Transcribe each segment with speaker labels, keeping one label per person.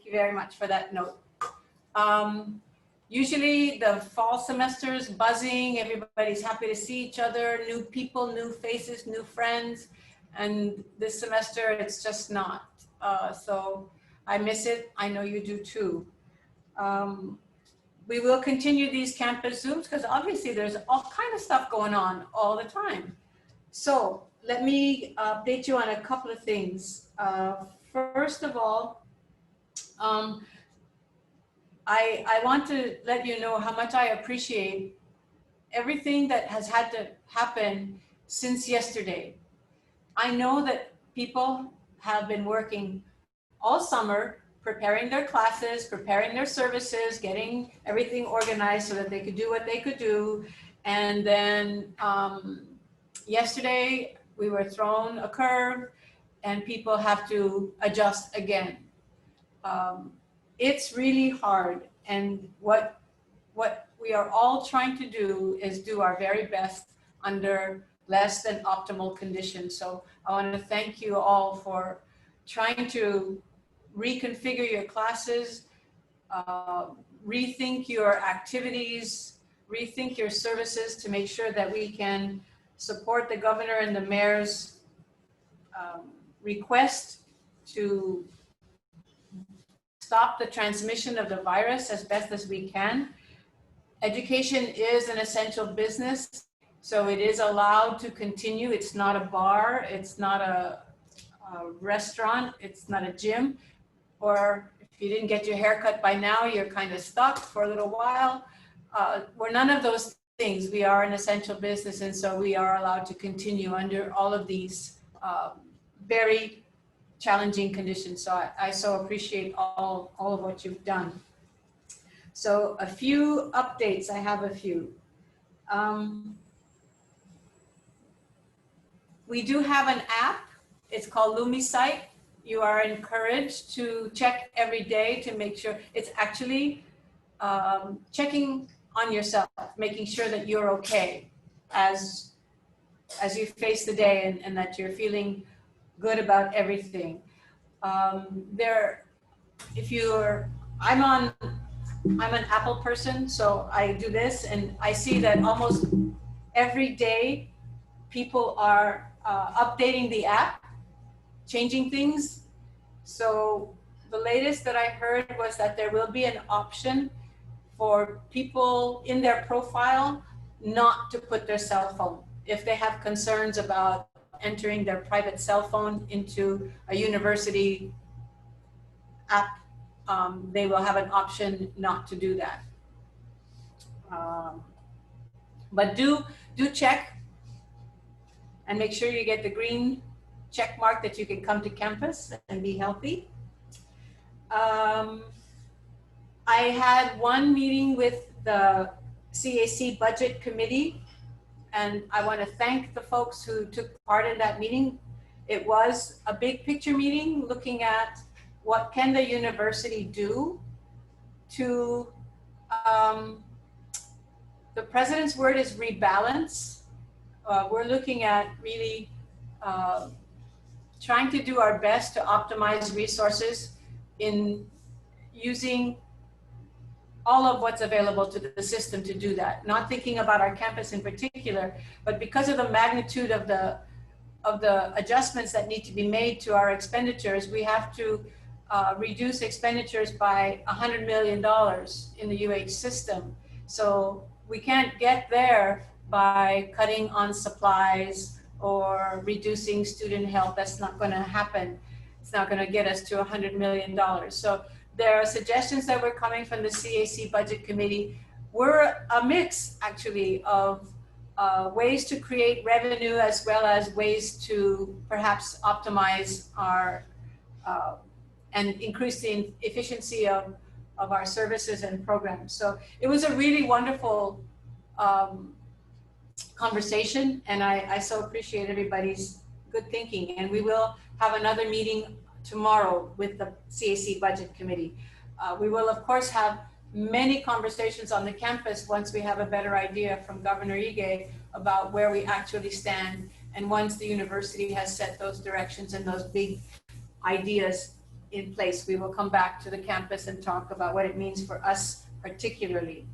Speaker 1: you very much for that note. Usually the fall semester is buzzing, everybody's happy to see each other, new people, new faces, new friends. And this semester, it's just not. So I miss it. I know you do too. We will continue these campus Zooms because obviously there's all kind of stuff going on all the time. So let me update you on a couple of things. First of all, I want to let you know how much I appreciate everything that has had to happen since yesterday. I know that people have been working all summer, preparing their classes, preparing their services, getting everything organized so that they could do what they could do. And then yesterday we were thrown a curve and people have to adjust again. It's really hard, and what we are all trying to do is do our very best under less than optimal conditions. So I want to thank you all for trying to reconfigure your classes, rethink your activities, rethink your services to make sure that we can support the governor and the mayor's request to stop the transmission of the virus as best as we can. Education is an essential business, so it is allowed to continue. It's not a bar, it's not a restaurant, it's not a gym, or if you didn't get your hair cut by now, you're kind of stuck for a little while. We're none of those things. We are an essential business, and so we are allowed to continue under all of these very challenging conditions. So I so appreciate all of what you've done. So a few updates, I have a few. We do have an app, it's called LumiSite. You are encouraged to check every day to make sure it's actually checking on yourself, making sure that you're okay as you face the day and that you're feeling good about everything. I'm an Apple person, so I do this, and I see that almost every day people are updating the app, changing things. So the latest that I heard was that there will be an option for people in their profile not to put their cell phone. If they have concerns about entering their private cell phone into a university app, they will have an option not to do that. But do check and make sure you get the green check mark that you can come to campus and be healthy. I had one meeting with the CAC Budget Committee, and I want to thank the folks who took part in that meeting. It was a big picture meeting looking at what can the university do to, the president's word is rebalance. We're looking at really trying to do our best to optimize resources in using all of what's available to the system to do that. Not thinking about our campus in particular, but because of the magnitude of the adjustments that need to be made to our expenditures, we have to reduce expenditures by $100 million in the UH system. So we can't get there by cutting on supplies or reducing student help. That's not going to happen. It's not going to get us to $100 million. So there are suggestions that were coming from the CAC Budget Committee. We're a mix, actually, of ways to create revenue as well as ways to perhaps optimize our and increase the efficiency of our services and programs. So it was a really wonderful conversation, and I so appreciate everybody's good thinking. And we will have another meeting tomorrow with the CAC Budget Committee. We will, of course, have many conversations on the campus once we have a better idea from Governor Ige about where we actually stand, and once the university has set those directions and those big ideas in place. We will come back to the campus and talk about what it means for us particularly.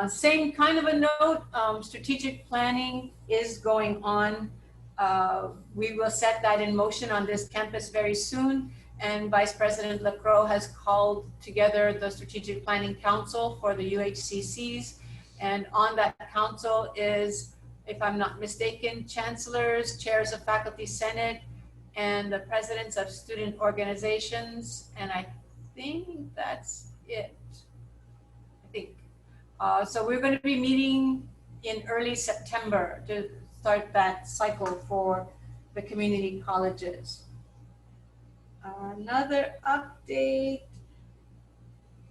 Speaker 1: Same kind of a note, strategic planning is going on. We will set that in motion on this campus very soon. And Vice President Lacroix has called together the Strategic Planning Council for the UHCCs. And on that council is, if I'm not mistaken, chancellors, chairs of faculty senate, and the presidents of student organizations. And I think that's it. I think. So we're going to be meeting in early September to start that cycle for the community colleges. Another update,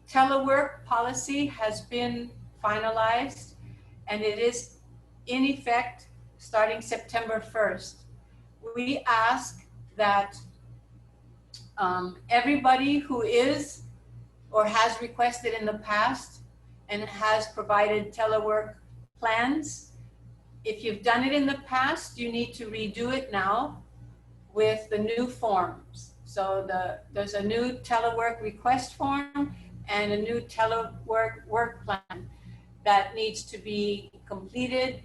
Speaker 1: telework policy has been finalized and it is in effect starting September 1st. We ask that everybody who is or has requested in the past and has provided telework plans, if you've done it in the past, you need to redo it now with the new forms. So there's a new telework request form and a new telework work plan that needs to be completed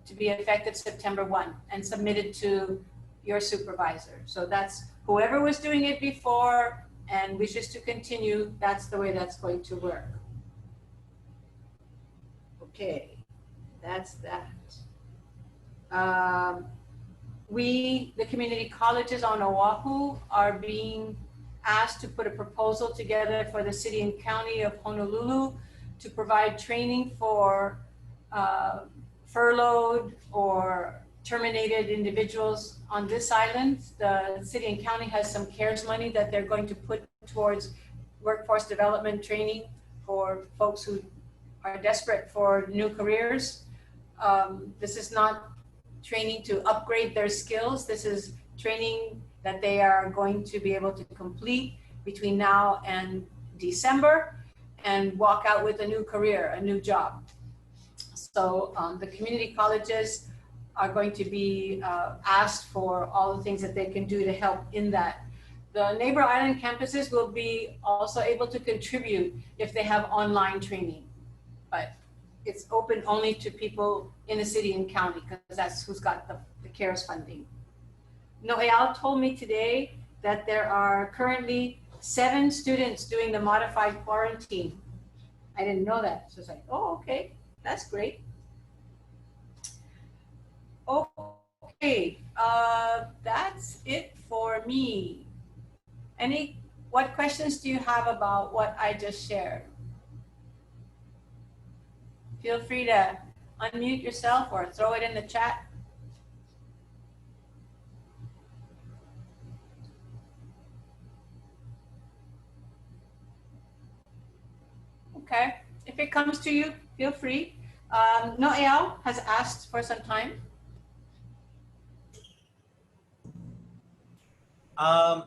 Speaker 1: to be effective September 1 and submitted to your supervisor. So that's whoever was doing it before and wishes to continue, that's the way that's going to work. Okay, that's that. The community colleges on Oahu are being asked to put a proposal together for the city and county of Honolulu to provide training for furloughed or terminated individuals on this island. The city and county has some CARES money that they're going to put towards workforce development training for folks who are desperate for new careers. This is not training to upgrade their skills. This is training that they are going to be able to complete between now and December and walk out with a new career, a new job. So the community colleges are going to be asked for all the things that they can do to help in that. The neighbor island campuses will be also able to contribute if they have online training, but it's open only to people in the city and county because that's who's got the CARES funding. Noel told me today that there are currently 7 students doing the modified quarantine. I didn't know that. So it's like, oh, okay, that's great. Okay, that's it for me. What questions do you have about what I just shared? Feel free to unmute yourself or throw it in the chat. Okay, if it comes to you, feel free. Noel has asked for some time.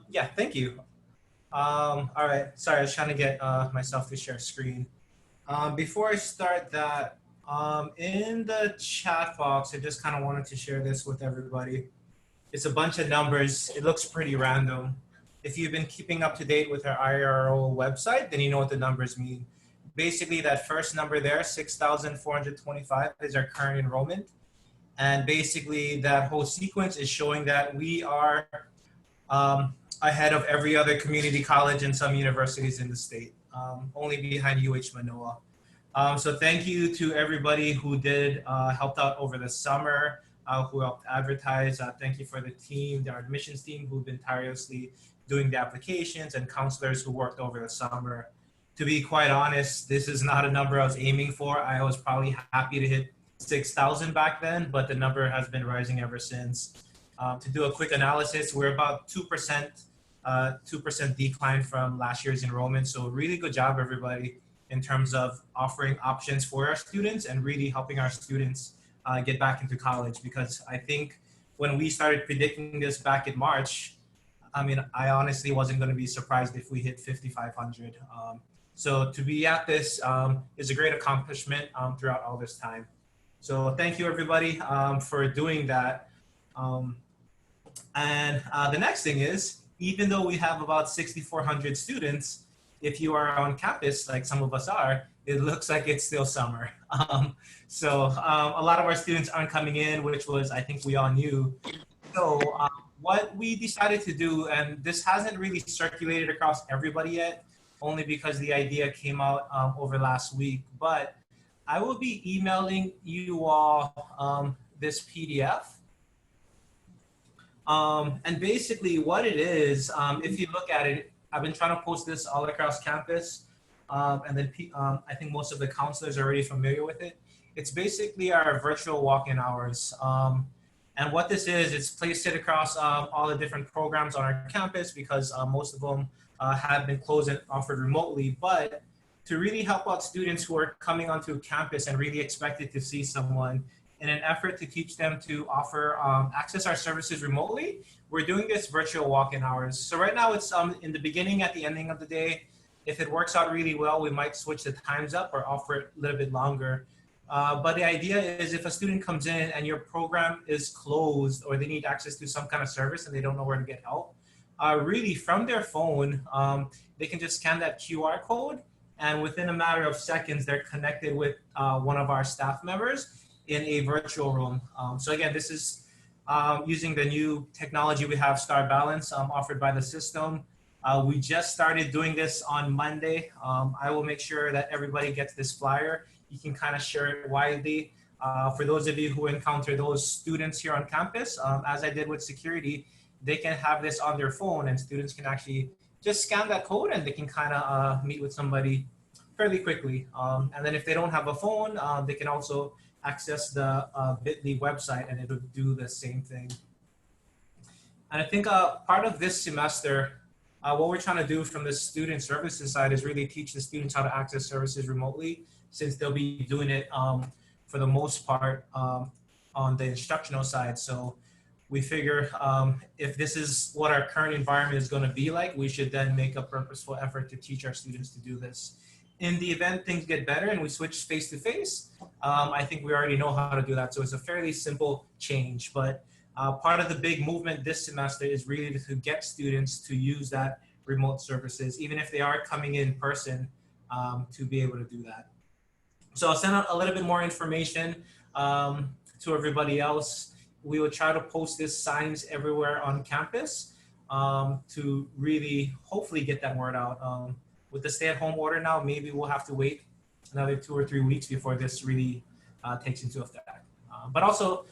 Speaker 2: Yeah, thank you. All right, sorry, I was trying to get myself to share screen. Before I start that, in the chat box, I just kind of wanted to share this with everybody. It's a bunch of numbers. It looks pretty random. If you've been keeping up to date with our IRO website, then you know what the numbers mean. Basically, that first number there, 6,425, is our current enrollment. And basically, that whole sequence is showing that we are ahead of every other community college and some universities in the state, only behind UH Manoa. So thank you to everybody who did helped out over the summer, who helped advertise. Thank you for the team, our admissions team, who've been tirelessly doing the applications, and counselors who worked over the summer. To be quite honest, this is not a number I was aiming for. I was probably happy to hit 6,000 back then, but the number has been rising ever since. To do a quick analysis, we're about 2% decline from last year's enrollment. So really good job, everybody, in terms of offering options for our students and really helping our students get back into college. Because I think when we started predicting this back in March, I mean, I honestly wasn't going to be surprised if we hit 5,500. So to be at this is a great accomplishment throughout all this time. So thank you, everybody, for doing that. And the next thing is, even though we have about 6,400 students, if you are on campus, like some of us are, it looks like it's still summer. A lot of our students aren't coming in, which was, I think we all knew. So what we decided to do, and this hasn't really circulated across everybody yet, only because the idea came out over last week, but I will be emailing you all this PDF. And basically what it is, if you look at it, I've been trying to post this all across campus. And then I think most of the counselors are already familiar with it. It's basically our virtual walk-in hours. And what this is, it's placed it across all the different programs on our campus because most of them have been closed and offered remotely. But to really help out students who are coming onto campus and really expected to see someone, in an effort to teach them to offer access our services remotely, we're doing this virtual walk-in hours. So right now it's in the beginning, at the ending of the day. If it works out really well, we might switch the times up or offer it a little bit longer. But the idea is if a student comes in and your program is closed or they need access to some kind of service and they don't know where to get help, really from their phone, they can just scan that QR code, and within a matter of seconds, they're connected with one of our staff members in a virtual room. So again, this is using the new technology we have, Star Balance, offered by the system. We just started doing this on Monday. I will make sure that everybody gets this flyer. You can kind of share it widely. For those of you who encounter those students here on campus, as I did with security, they can have this on their phone and students can actually just scan that code and they can kind of meet with somebody fairly quickly. And then if they don't have a phone, they can also access the bit.ly website and it'll do the same thing. And I think part of this semester, what we're trying to do from the student services side is really teach the students how to access services remotely, since they'll be doing it for the most part on the instructional side. So we figure if this is what our current environment is going to be like, we should then make a purposeful effort to teach our students to do this. In the event things get better and we switch face to face, I think we already know how to do that. So it's a fairly simple change, but part of the big movement this semester is really to get students to use that remote services, even if they are coming in person, to be able to do that. So I'll send out a little bit more information to everybody else. We will try to post this signs everywhere on campus to really hopefully get that word out. With the stay-at-home order now, maybe we'll have to wait another 2 or 3 weeks before this really takes into effect. But also,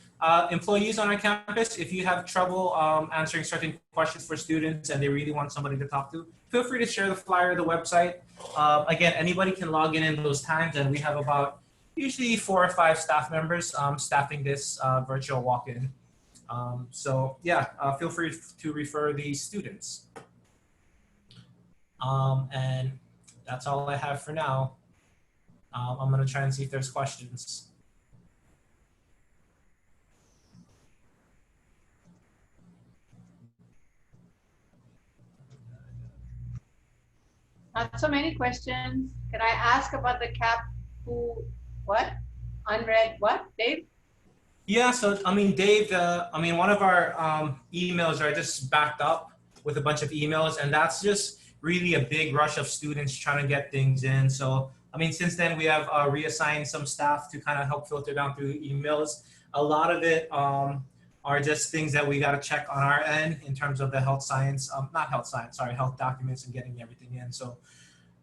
Speaker 2: employees on our campus, if you have trouble answering certain questions for students and they really want somebody to talk to, feel free to share the flyer of the website. Again, anybody can log in those times, and we have about usually 4 or 5 staff members staffing this virtual walk-in. So yeah, feel free to refer these students. And that's all I have for now. I'm gonna try and see if there's questions.
Speaker 1: Not so many questions. Can I ask about the cap? What? Unread what, Dave?
Speaker 2: Yeah, so I mean, Dave, one of our emails are just backed up with a bunch of emails, and that's just really a big rush of students trying to get things in. So, I mean, since then we have reassigned some staff to kind of help filter down through emails. A lot of it are just things that we got to check on our end in terms of the health documents and getting everything in. So,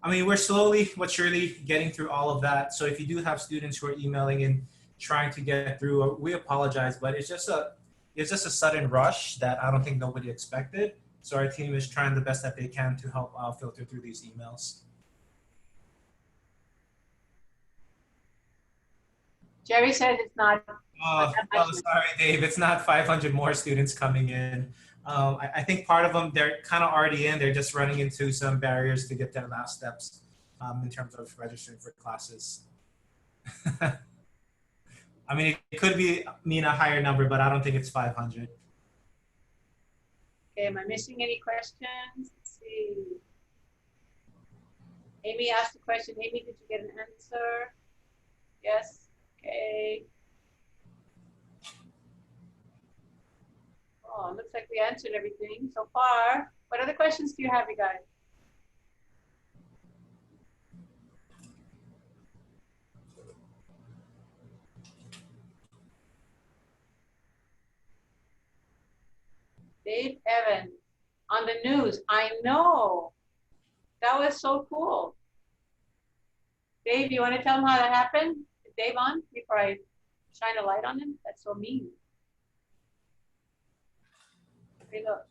Speaker 2: I mean, we're slowly but surely getting through all of that. So if you do have students who are emailing and trying to get through, we apologize, but it's just a sudden rush that I don't think nobody expected. So our team is trying the best that they can to help filter through these emails.
Speaker 1: Jerry says it's not.
Speaker 2: Oh, sorry, Dave. It's not 500 more students coming in. I think part of them, they're kind of already in. They're just running into some barriers to get their last steps in terms of registering for classes. I mean, it could mean a higher number, but I don't think it's 500.
Speaker 1: Okay, am I missing any questions? Let's see. Amy asked a question. Amy, did you get an answer? Yes. Okay. Oh, looks like we answered everything so far. What other questions do you have, you guys? Dave Evans on the news. I know. That was so cool. Dave, you want to tell him how that happened? Is Dave on before I shine a light on him? That's so mean. Hey, look.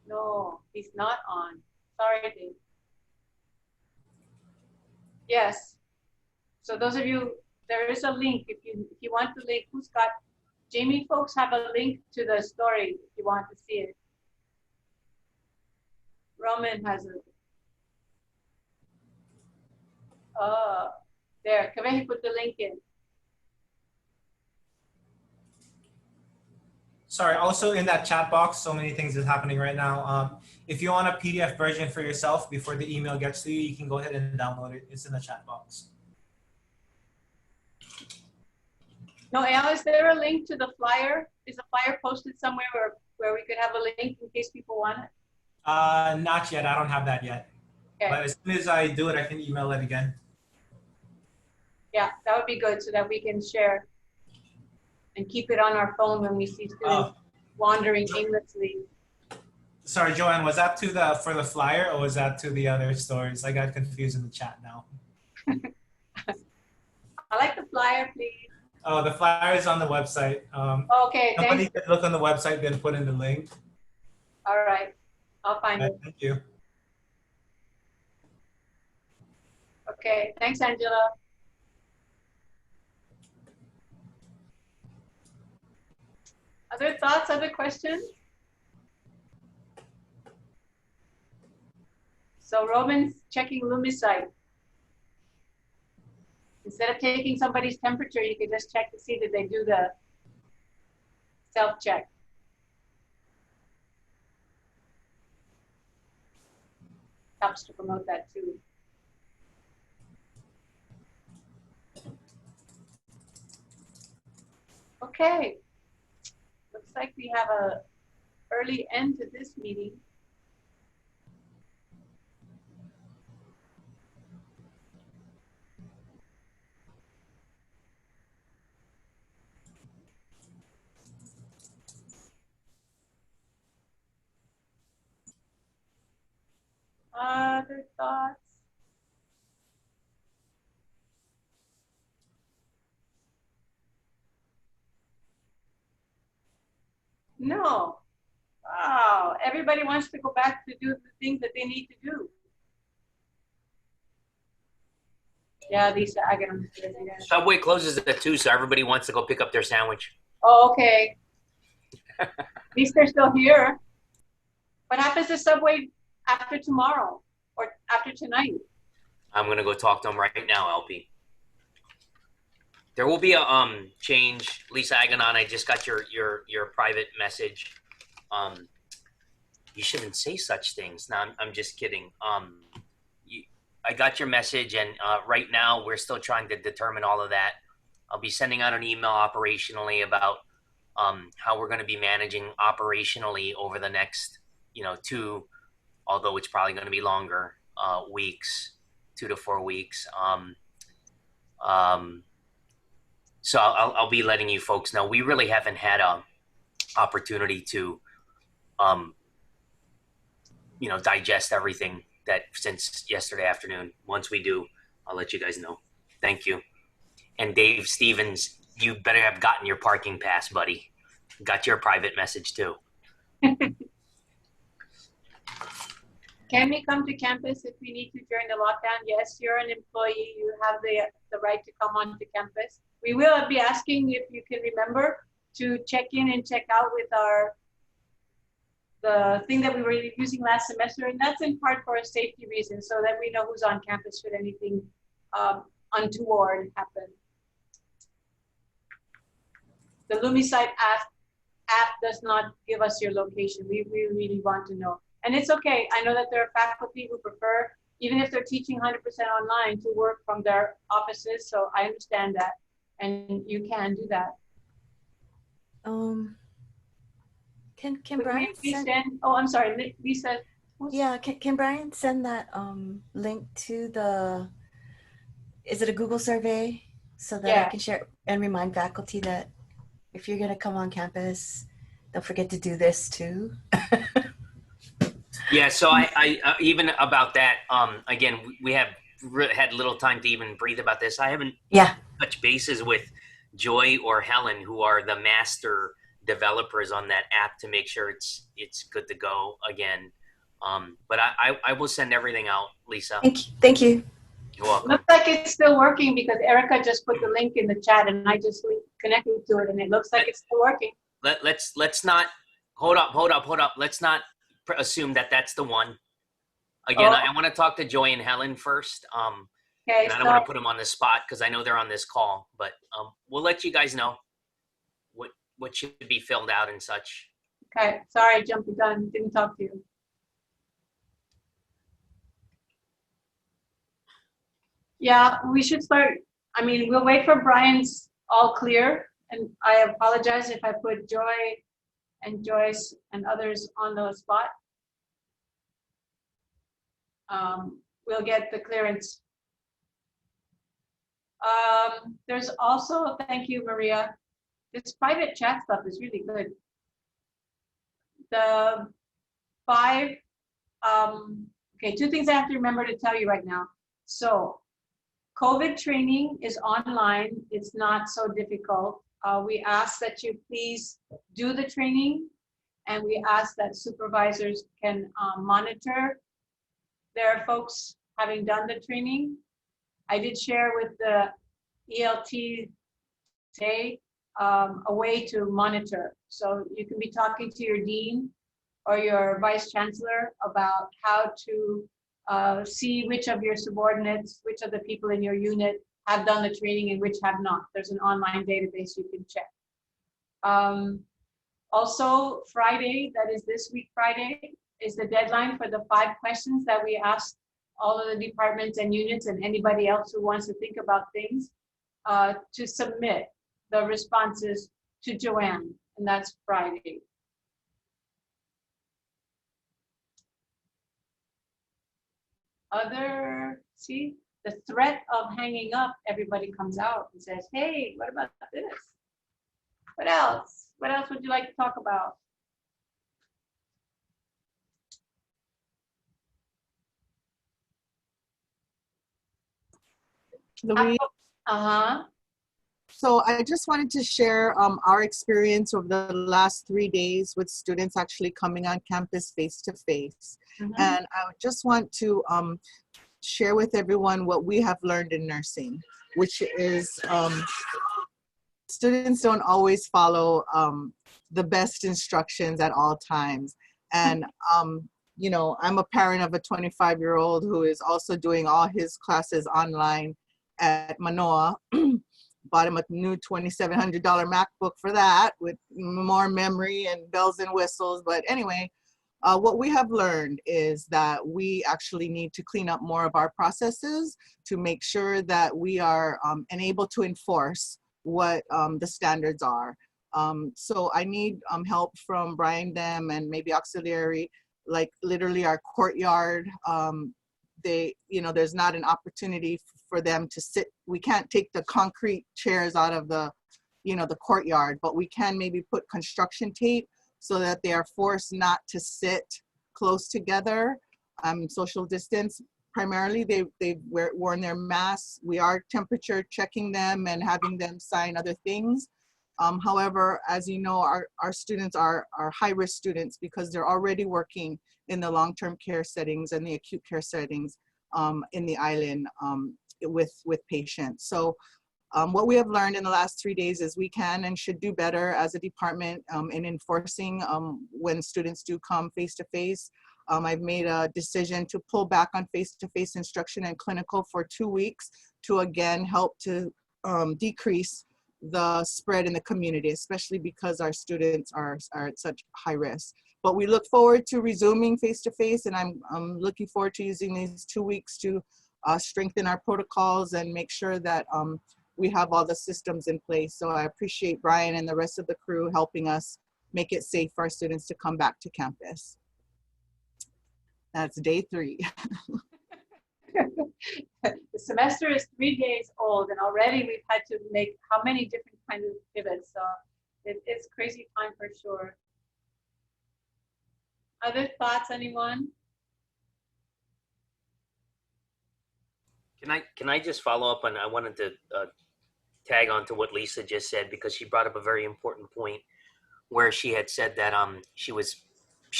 Speaker 1: No, he's not on. Sorry, Dave. Yes. So those of you, there is a link. If you want the link, who's got? Jamie, folks have a link to the story if you want to see it. Roman has it. There. Kavehi put the link in.
Speaker 2: Sorry, also in that chat box, so many things is happening right now. If you want a PDF version for yourself before the email gets to you, you can go ahead and download it. It's in the chat box.
Speaker 1: No, Al, is there a link to the flyer? Is the flyer posted somewhere where we could have a link in case people want it?
Speaker 2: Not yet. I don't have that yet.
Speaker 1: Okay.
Speaker 2: But as soon as I do it, I can email it again.
Speaker 1: Yeah, that would be good so that we can share and keep it on our phone when we see students wandering aimlessly.
Speaker 2: Sorry, Joanne, was that to for the flyer or was that to the other stories? I got confused in the chat now.
Speaker 1: I like the flyer, please.
Speaker 2: Oh, the flyer is on the website.
Speaker 1: Okay,
Speaker 2: Somebody
Speaker 1: thanks.
Speaker 2: could look on the website, then put in the link.
Speaker 1: All right, I'll find it.
Speaker 2: Thank you.
Speaker 1: Okay, thanks, Angela. Other thoughts, other questions? So Roman's checking Lumicite. Instead of taking somebody's temperature, you can just check to see that they do the self-check. Helps to promote that too. Okay, looks like we have a early end to this meeting. Other thoughts? No. Wow, everybody wants to go back to do the things that they need to do. Yeah, Lisa, I get them.
Speaker 3: Subway closes at 2, so everybody wants to go pick up their sandwich.
Speaker 1: Oh, okay. At least they're still here. What happens to Subway after tomorrow or after tonight?
Speaker 3: I'm gonna go talk to them right now, LP. There will be a change. Lisa Aganon, I just got your private message. You shouldn't say such things. No, I'm just kidding. I got your message, and right now we're still trying to determine all of that. I'll be sending out an email operationally about how we're going to be managing operationally over the next, 2, although it's probably going to be longer, weeks, 2 to 4 weeks. So I'll be letting you folks know. We really haven't had a opportunity to, digest everything that since yesterday afternoon. Once we do, I'll let you guys know. Thank you. And Dave Stevens, you better have gotten your parking pass, buddy. Got your private message too.
Speaker 1: Can we come to campus if we need to during the lockdown? Yes, you're an employee. You have the right to come onto campus. We will be asking if you can remember to check in and check out with the thing that we were using last semester, and that's in part for a safety reason, so that we know who's on campus should anything untoward happen. The Lumicite app does not give us your location. We really want to know. And it's okay. I know that there are faculty who prefer, even if they're teaching 100% online, to work from their offices, so I understand that, and you can do that.
Speaker 4: Can
Speaker 1: Could
Speaker 4: Brian
Speaker 1: we
Speaker 4: send?
Speaker 1: resend? Oh, I'm sorry, Lisa.
Speaker 4: Yeah, can Brian send that link to the? Is it a Google survey so that I
Speaker 1: Yeah,
Speaker 4: can share and remind faculty that if you're gonna come on campus, don't forget to do this too.
Speaker 3: Yeah, so I even about that. Again, we have had little time to even breathe about this. I haven't
Speaker 4: Yeah.
Speaker 3: touched bases with Joy or Helen, who are the master developers on that app, to make sure it's good to go again. But I will send everything out, Lisa.
Speaker 4: Thank you. Thank you.
Speaker 3: You're welcome.
Speaker 1: looks like it's still working because Erica just put the link in the chat and I just connected to it and it looks like it's still working.
Speaker 3: Let's not hold up. Let's not assume that that's the one. Again,
Speaker 1: Oh.
Speaker 3: I want to talk to Joy and Helen first.
Speaker 1: Okay,
Speaker 3: And I don't want to put them on the spot because I know they're on this call, but we'll let you guys know what should be filled out and such.
Speaker 1: okay, sorry, I jumped the gun, didn't talk to you. Yeah, we should start. I mean, we'll wait for Brian's all clear. And I apologize if I put Joy and Joyce and others on the spot. We'll get the clearance. There's also, thank you, Maria. This private chat stuff is really good. The five, okay, two things I have to remember to tell you right now. So COVID training is online. It's not so difficult. We ask that you please do the training, and we ask that supervisors can monitor their folks having done the training. I did share with the ELT today a way to monitor. So you can be talking to your dean or your vice chancellor about how to see which of your subordinates, which of the people in your unit have done the training and which have not. There's an online database you can check. Also, Friday, that is this week Friday, is the deadline for the 5 questions that we asked all of the departments and units and anybody else who wants to think about things to submit the responses to Joanne, and that's Friday. See, the threat of hanging up, everybody comes out and says, hey, what about this? What else? What else would you like to talk about?
Speaker 5: Louise, so I just wanted to share our experience over the last 3 days with students actually coming on campus face to face. And I just want to share with everyone what we have learned in nursing, which is students don't always follow the best instructions at all times. And you know, I'm a parent of a 25-year-old who is also doing all his classes online at Manoa. Bought him a new $2,700 MacBook for that, with more memory and bells and whistles. But anyway, what we have learned is that we actually need to clean up more of our processes to make sure that we are able to enforce what the standards are. So I need help from Brian Dem and maybe auxiliary, like literally our courtyard. You know, there's not an opportunity for them to sit. We can't take the concrete chairs out of the, you know, the courtyard, but we can maybe put construction tape so that they are forced not to sit close together, social distance. Primarily, they've worn their masks. We are temperature checking them and having them sign other things. However, as you know, our students are high-risk students because they're already working in the long-term care settings and the acute care settings in the island with patients. So what we have learned in the last 3 days is we can and should do better as a department in enforcing when students do come face-to-face. I've made a decision to pull back on face-to-face instruction and clinical for 2 weeks to again help to decrease the spread in the community, especially because our students are at such high risk. But we look forward to resuming face-to-face, and I'm looking forward to using these 2 weeks to strengthen our protocols and make sure that we have all the systems in place. So I appreciate Brian and the rest of the crew helping us make it safe for our students to come back to campus. That's day 3.
Speaker 1: The semester is 3 days old, and already we've had to make how many different kinds of pivots. So it's crazy time for sure. Other thoughts, anyone?
Speaker 3: Can I just follow up on? I wanted to tag on to what Lisa just said, because she brought up a very important point where she had said that she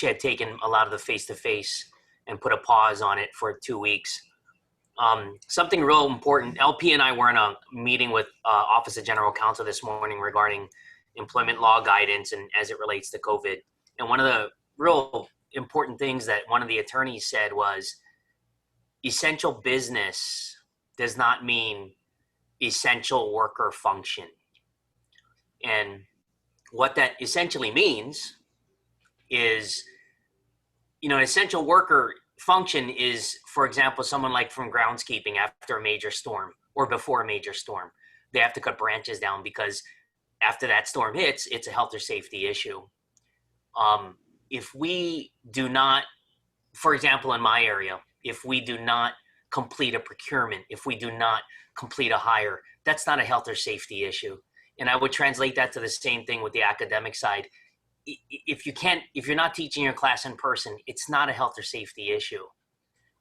Speaker 3: had taken a lot of the face-to-face and put a pause on it for 2 weeks. Something real important. LP and I were in a meeting with Office of General Counsel this morning regarding employment law guidance and as it relates to COVID. And one of the real important things that one of the attorneys said was essential business does not mean essential worker function. And what that essentially means is, an essential worker function is, for example, someone like from groundskeeping after a major storm or before a major storm. They have to cut branches down because after that storm hits, it's a health or safety issue. If we do not, for example, in my area, if we do not complete a procurement, if we do not complete a hire, that's not a health or safety issue. And I would translate that to the same thing with the academic side. If you're not teaching your class in person, it's not a health or safety issue.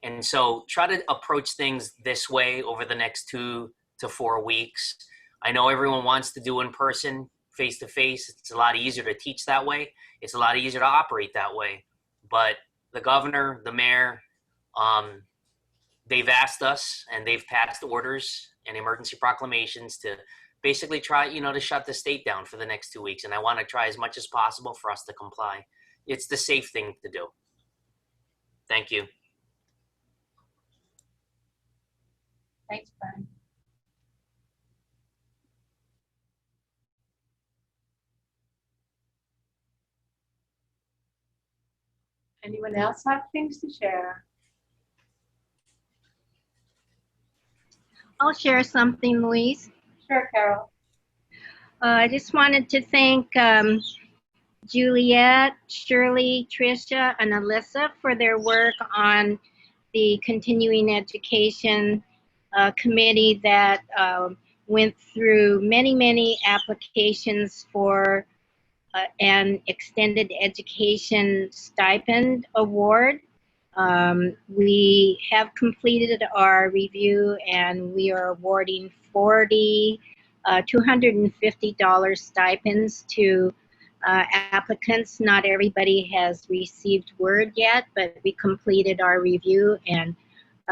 Speaker 3: And so try to approach things this way over the next 2 to 4 weeks. I know everyone wants to do in person, face to face. It's a lot easier to teach that way. It's a lot easier to operate that way. But the governor, the mayor, they've asked us and they've passed orders and emergency proclamations to basically try, to shut the state down for the next 2 weeks. And I want to try as much as possible for us to comply. It's the safe thing to do. Thank you.
Speaker 1: Thanks, Brian. Anyone else have things to share?
Speaker 6: I'll share something, Louise.
Speaker 1: Sure, Carol.
Speaker 6: I just wanted to thank Juliet, Shirley, Tricia, and Alyssa for their work on the continuing education committee that went through many applications for an extended education stipend award. We have completed our review and we are awarding 40 $250 stipends to applicants. Not everybody has received word yet, but we completed our review, and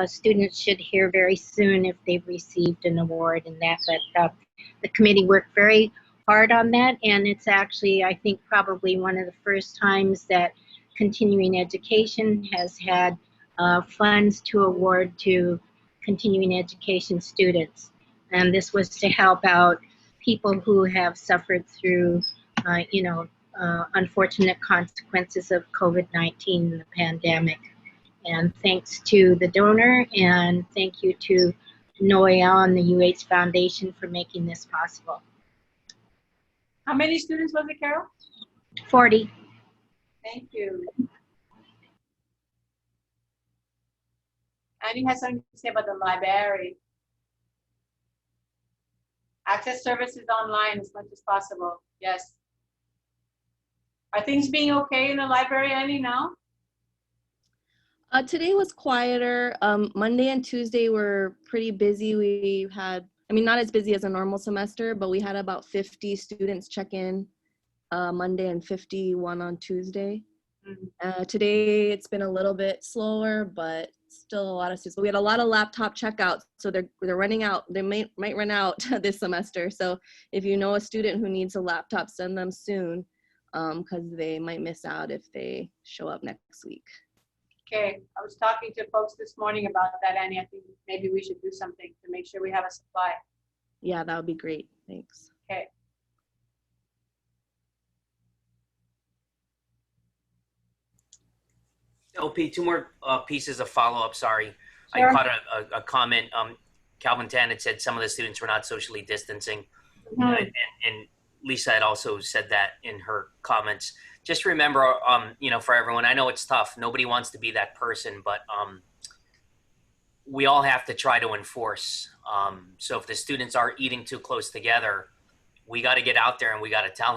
Speaker 6: students should hear very soon if they've received an award in that. But the committee worked very hard on that, and it's actually, I think, probably one of the first times that continuing education has had funds to award to continuing education students. And this was to help out people who have suffered through, unfortunate consequences of COVID-19 and the pandemic. And thanks to the donor, and thank you to Noel and the UH Foundation for making this possible.
Speaker 1: How many students was it, Carol?
Speaker 6: 40.
Speaker 1: Thank you. Annie has something to say about the library. Access services online as much as possible. Yes. Are things being okay in the library, Annie, now?
Speaker 7: Today was quieter. Monday and Tuesday were pretty busy. We had, not as busy as a normal semester, but we had about 50 students check in Monday and 51 on Tuesday. Mm-hmm. Today it's been a little bit slower, but still a lot of students. But we had a lot of laptop checkouts, so they're running out. They might run out this semester. So if you know a student who needs a laptop, send them soon, because they might miss out if they show up next week.
Speaker 1: Okay, I was talking to folks this morning about that, Annie. I think maybe we should do something to make sure we have a supply.
Speaker 7: Yeah, that would be great. Thanks.
Speaker 1: Okay.
Speaker 3: LP, 2 more pieces of follow-up, sorry.
Speaker 1: Sure.
Speaker 3: I caught a comment. Calvin Tan had said some of the students were not socially distancing.
Speaker 1: Mhm.
Speaker 3: And Lisa had also said that in her comments. Just remember, for everyone, I know it's tough. Nobody wants to be that person, but we all have to try to enforce. So if the students are eating too close together, we got to get out there and we got to tell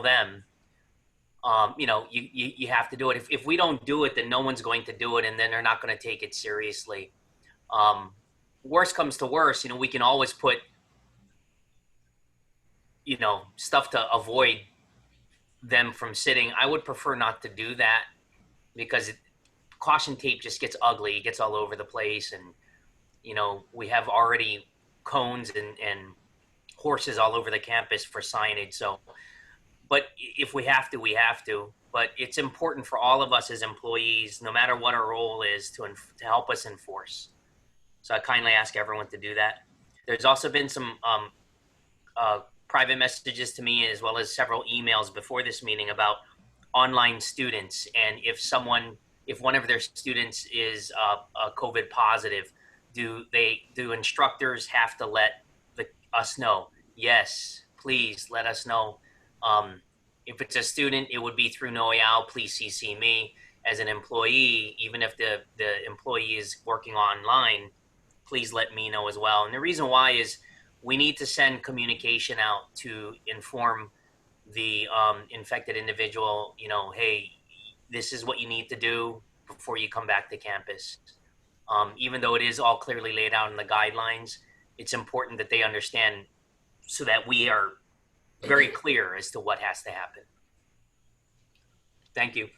Speaker 3: them, you have to do it. If we don't do it, then no one's going to do it, and then they're not going to take it seriously. Worst comes to worst, we can always put, stuff to avoid them from sitting. I would prefer not to do that because caution tape just gets ugly. It gets all over the place, and we have already cones and horses all over the campus for signage. So, but if we have to, we have to. But it's important for all of us as employees, no matter what our role is, to help us enforce. So I kindly ask everyone to do that. There's also been some private messages to me, as well as several emails before this meeting about online students. And if one of their students is COVID positive, do instructors have to let us know? Yes, please let us know. If it's a student, it would be through Noyal. Please CC me. As an employee, even if the employee is working online, please let me know as well. And the reason why is we need to send communication out to inform the infected individual, hey, this is what you need to do before you come back to campus. Even though it is all clearly laid out in the guidelines, it's important that they understand so that we are very clear as to what has to happen. Thank you.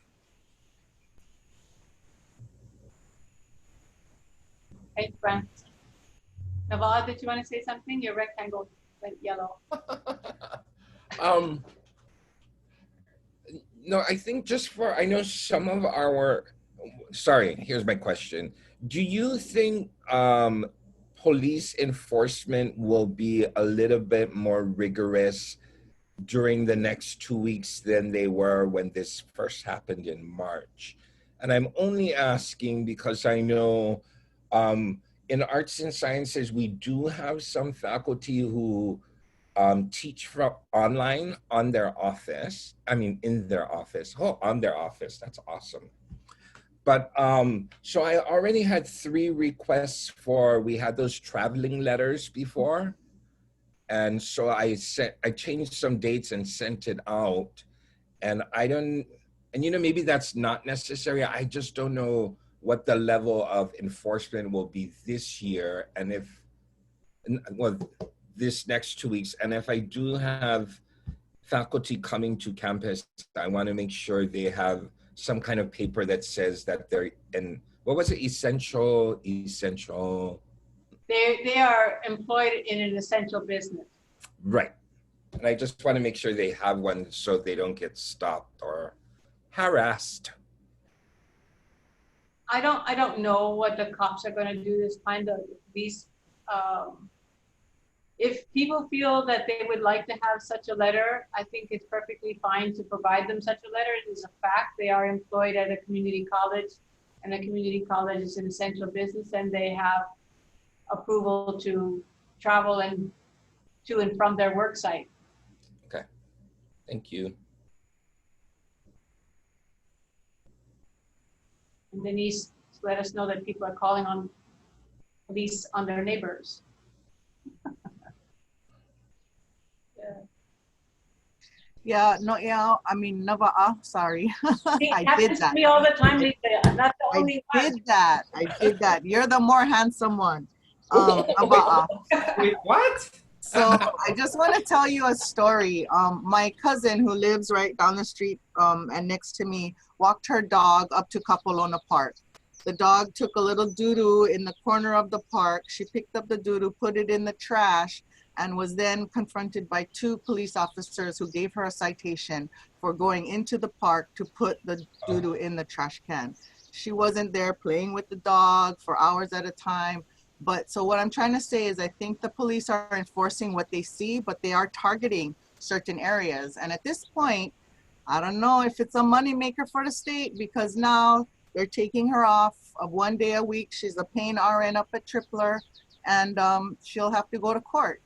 Speaker 1: Thanks, Brent. Navala, did you want to say something? Your rectangle went yellow.
Speaker 8: No, I think I know some of sorry, here's my question. Do you think police enforcement will be a little bit more rigorous during the next 2 weeks than they were when this first happened in March? And I'm only asking because I know in arts and sciences, we do have some faculty who teach from online in their office. On their office, that's awesome. But so I already had 3 requests we had those traveling letters before. And so I changed some dates and sent it out. And maybe that's not necessary. I just don't know what the level of enforcement will be this year. And this next 2 weeks. And if I do have faculty coming to campus, I want to make sure they have some kind of paper that says that they're in, what was it, essential?
Speaker 1: They are employed in an essential business.
Speaker 8: Right. And I just want to make sure they have one so they don't get stopped or harassed.
Speaker 1: I don't know what the cops are going to do this time. If people feel that they would like to have such a letter, I think it's perfectly fine to provide them such a letter. It is a fact. They are employed at a community college, and a community college is an essential business, and they have approval to travel to and from their work site.
Speaker 8: Okay, thank you.
Speaker 1: And Denise let us know that people are calling on police on their neighbors.
Speaker 5: Nava'a, sorry.
Speaker 1: See, it
Speaker 5: I did
Speaker 1: happens
Speaker 5: that.
Speaker 1: to me all the time, Lisa. I'm not the only one.
Speaker 5: I did that. You're the more handsome one. Nava'a.
Speaker 2: Wait, what?
Speaker 5: So I just want to tell you a story. My cousin who lives right down the street and next to me walked her dog up to Kapolona Park. The dog took a little doo-doo in the corner of the park. She picked up the doo-doo, put it in the trash, and was then confronted by 2 police officers who gave her a citation for going into the park to put the doo-doo in the trash can. She wasn't there playing with the dog for hours at a time. But so what I'm trying to say is I think the police are enforcing what they see, but they are targeting certain areas. And at this point, I don't know if it's a moneymaker for the state, because now they're taking her off of 1 day a week. She's a paying RN up at Tripler. and she'll have to go to court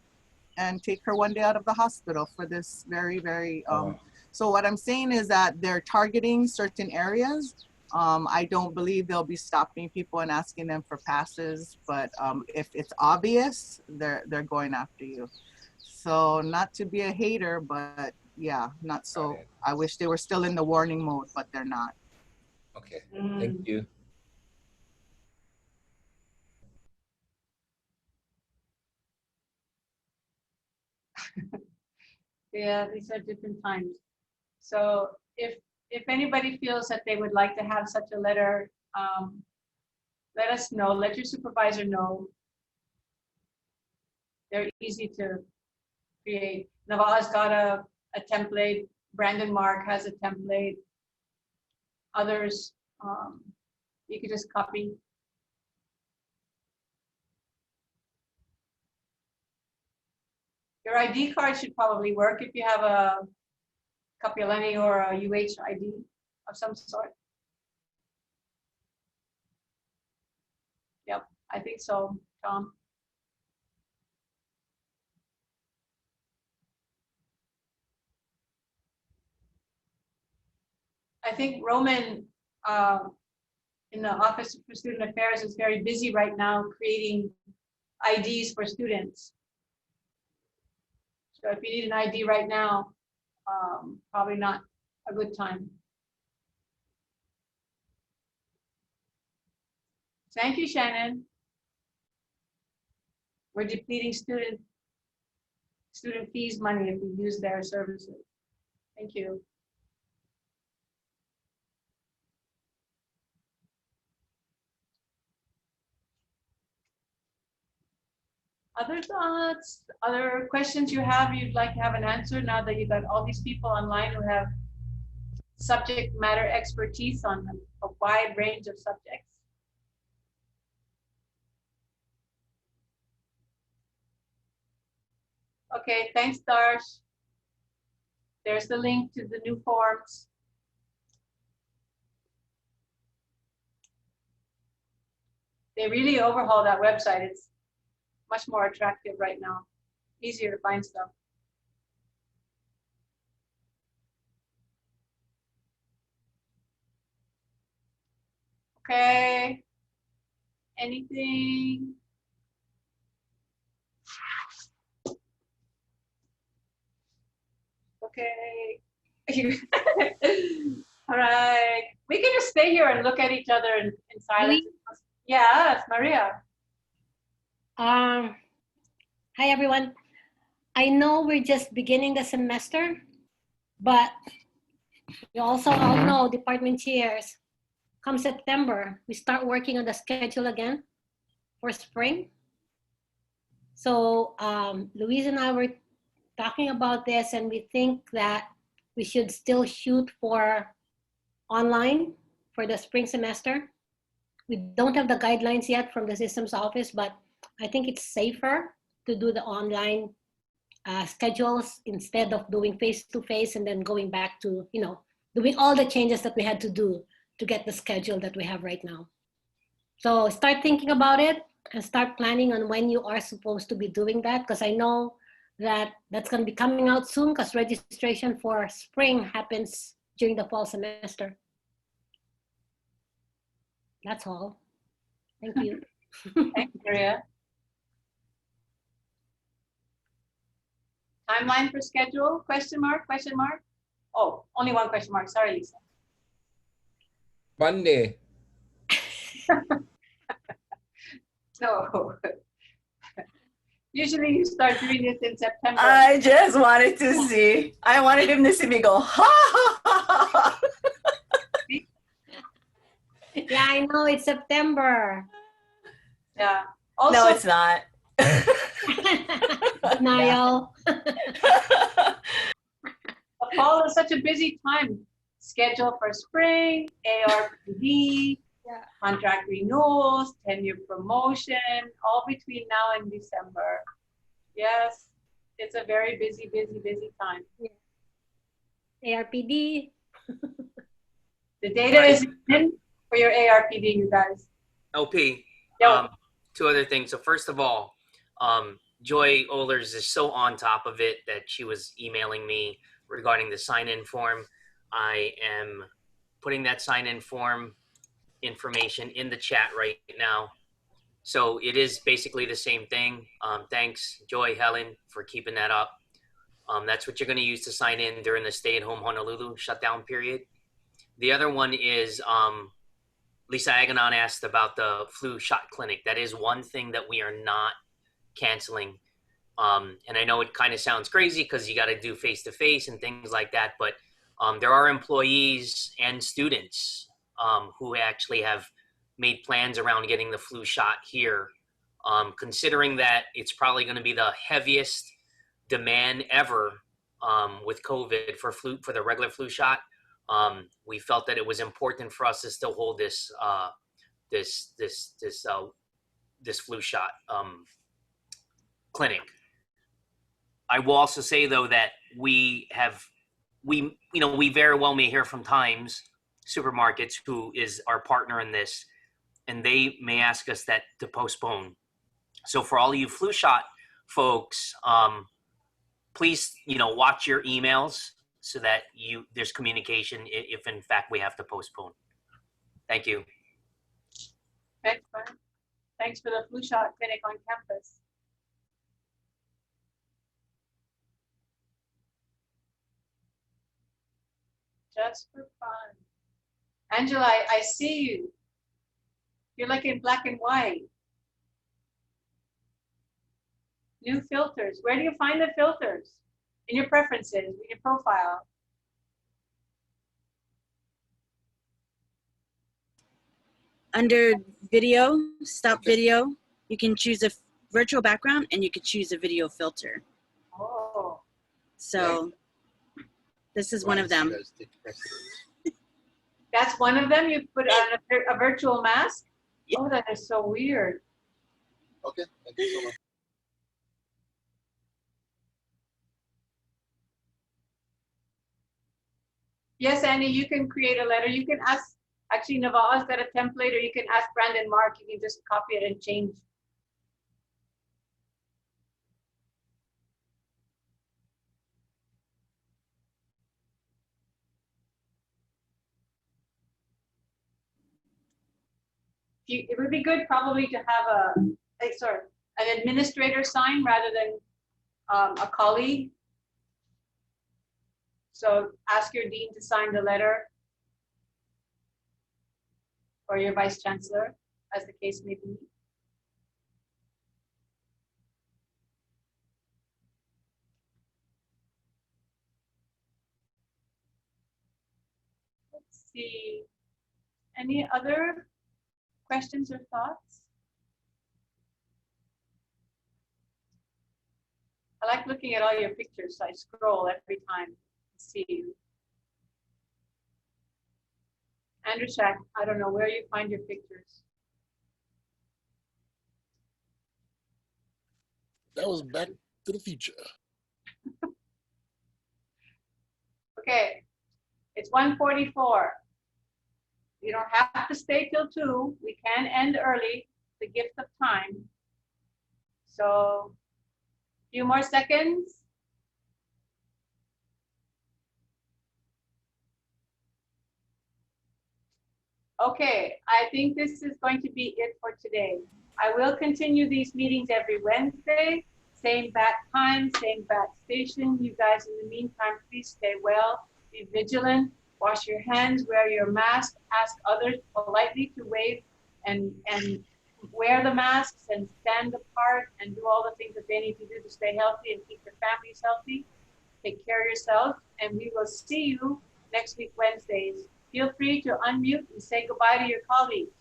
Speaker 5: and take her one day out of the hospital for this very, very, so what I'm saying is that they're targeting certain areas. I don't believe they'll be stopping people and asking them for passes, but if it's obvious, they're going after you. So not to be a hater, but yeah, not so. I wish they were still in the warning mode, but they're not.
Speaker 8: Okay, thank you.
Speaker 1: Yeah, these are different times. So if anybody feels that they would like to have such a letter, let us know. Let your supervisor know. They're easy to create. Navala's got a template. Brandon Mark has a template. Others, you could just copy. Your ID card should probably work if you have a Capilani or a UH ID of some sort. Yep, I think so, Tom. I think Roman in the Office for Student Affairs is very busy right now creating IDs for students. So if you need an ID right now, probably not a good time. Thank you, Shannon. We're depleting student fees money if we use their services. Thank you. Other thoughts, other questions you have, you'd like to have an answer now that you've got all these people online who have subject matter expertise on a wide range of subjects? Okay, thanks, Darsh. There's the link to the new forms. They really overhauled that website. It's much more attractive right now. Easier to find stuff. Okay. Anything? Okay. All right. We can just stay here and look at each other in silence. Yes, Maria.
Speaker 9: Hi, everyone. I know we're just beginning the semester, but you also all know, department chairs, come September, we start working on the schedule again for spring. So Louise and I were talking about this, and we think that we should still shoot for online for the spring semester. We don't have the guidelines yet from the systems office, but I think it's safer to do the online schedules instead of doing face-to-face and then going back to, doing all the changes that we had to do to get the schedule that we have right now. So start thinking about it and start planning on when you are supposed to be doing that, because I know that that's going to be coming out soon, because registration for spring happens during the fall semester. That's all. Thank you.
Speaker 1: Thanks, Maria. Timeline for schedule? Question mark? Question mark? Oh, only one question mark. Sorry, Lisa.
Speaker 8: Monday.
Speaker 1: No. Usually you start doing this in September.
Speaker 4: I just wanted to see. I wanted him to see me go, ha ha ha ha.
Speaker 9: Yeah, I know it's September.
Speaker 1: Yeah. Also,
Speaker 4: No, it's not.
Speaker 9: Denial.
Speaker 1: the fall is such a busy time. Schedule for spring, ARPD, contract renewals, tenure promotion, all between now and December. Yes, it's a very busy, busy, busy time.
Speaker 9: Yeah. ARPD.
Speaker 1: The data is in for your ARPD, you guys.
Speaker 3: LP,
Speaker 1: Yo.
Speaker 3: two other things. So first of all, Joy Ohlers is so on top of it that she was emailing me regarding the sign-in form. I am putting that sign-in form information in the chat right now. So it is basically the same thing. Thanks, Joy, Helen, for keeping that up. That's what you're going to use to sign in during the stay-at-home Honolulu shutdown period. The other one is Lisa Aganon asked about the flu shot clinic. That is one thing that we are not canceling. And I know it kind of sounds crazy because you got to do face-to-face and things like that, but there are employees and students who actually have made plans around getting the flu shot here. Considering that it's probably going to be the heaviest demand ever with COVID for the regular flu shot, we felt that it was important for us to still hold this flu shot clinic. I will also say though that we very well may hear from Times Supermarkets, who is our partner in this, and they may ask us that to postpone. So for all of you flu shot folks, please, watch your emails so that there's communication if in fact we have to postpone. Thank you.
Speaker 1: Thanks, Brian. Thanks for the flu shot clinic on campus. Just for fun. Angela, I see you. You're like in black and white. New filters. Where do you find the filters? In your preferences, in your profile.
Speaker 10: Under video, stop video, you can choose a virtual background and you can choose a video filter.
Speaker 1: Oh.
Speaker 10: So this is one of them.
Speaker 1: That's one of them? You put on a virtual mask?
Speaker 10: Yeah.
Speaker 1: Oh, that is so weird.
Speaker 11: Okay, thank you so much.
Speaker 1: Yes, Annie, you can create a letter. You can ask, actually, Navala's got a template, or you can ask Brandon Mark. You can just copy it and change. It would be good probably to have an administrator sign rather than a colleague. So ask your dean to sign the letter, or your vice chancellor, as the case may be. Let's see. Any other questions or thoughts? I like looking at all your pictures, so I scroll every time to see you. Andrew Shack, I don't know where you find your pictures.
Speaker 11: That was Back to the Future.
Speaker 1: Okay, it's 1:44. You don't have to stay till 2. We can end early, the gift of time. So, a few more seconds. Okay, I think this is going to be it for today. I will continue these meetings every Wednesday, same bat time, same bat station. You guys, in the meantime, please stay well, be vigilant, wash your hands, wear your mask, ask others politely to wave and wear the masks and stand apart and do all the things that they need to do to stay healthy and keep their families healthy. Take care of yourself, and we will see you next week, Wednesdays. Feel free to unmute and say goodbye to your colleagues.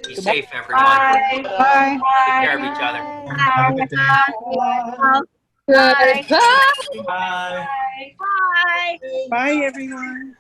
Speaker 3: Be safe, everyone.
Speaker 1: Bye.
Speaker 5: Bye.
Speaker 3: Take care of each other.
Speaker 2: Have a good day.
Speaker 6: Bye.
Speaker 2: Bye.
Speaker 6: Bye.
Speaker 5: Bye, everyone.